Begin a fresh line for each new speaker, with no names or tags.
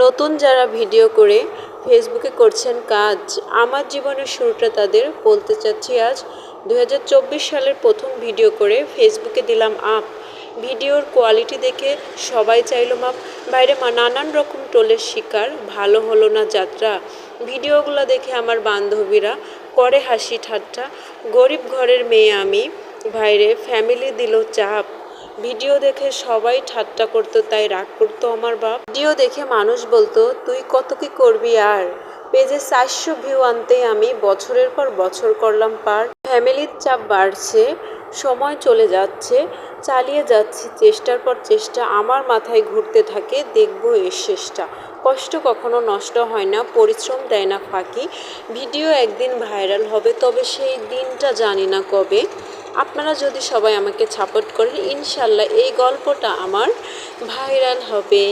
নতুন যারা ভিডিও করে ফেসবুকে করছেন কাজ, আমার জীবনের শুরুটা তাদের বলতে চাচ্ছি আজ। 2024 সালের প্রথম ভিডিও করে ফেসবুকে দিলাম আপ। ভিডিওর কোয়ালিটি দেখে সবাই চাইলো মাপ। বাইরে নানান রকম টোলের শিকার, ভালো হলো না যাত্রা। ভিডিওগুলো দেখে আমার বান্ধবীরা করে হাসি ঠাট্টা। গরিব ঘরের মেয়ে আমি, ভাইরে ফ্যামিলি দিল চাপ। ভিডিও দেখে সবাই ঠাট্টা করতো, তাই রাগ করতো আমার বাপ। ভিডিও দেখে মানুষ বলতো তুই কত কি করবি আর। পেজে 400 ভিউ আনতে আমি বছরের পর বছর করলাম পার। ফ্যামিলির চাপ বাড়ছে, সময় চলে যাচ্ছে, চালিয়ে যাচ্ছি চেষ্টার পর চেষ্টা। আমার মাথায় ঘুরতে থাকে দেখবো এর শেষটা। কষ্ট কখনো নষ্ট হয় না, পরিশ্রম দেয় না ফাঁকি। ভিডিও একদিন ভাইরাল হবে, তবে সেই দিনটা জানি না কবে। আপনারা যদি সবাই আমাকে সাপোর্ট করেন, ইনশাল্লাহ এই গল্পটা আমার ভাইরাল হবে।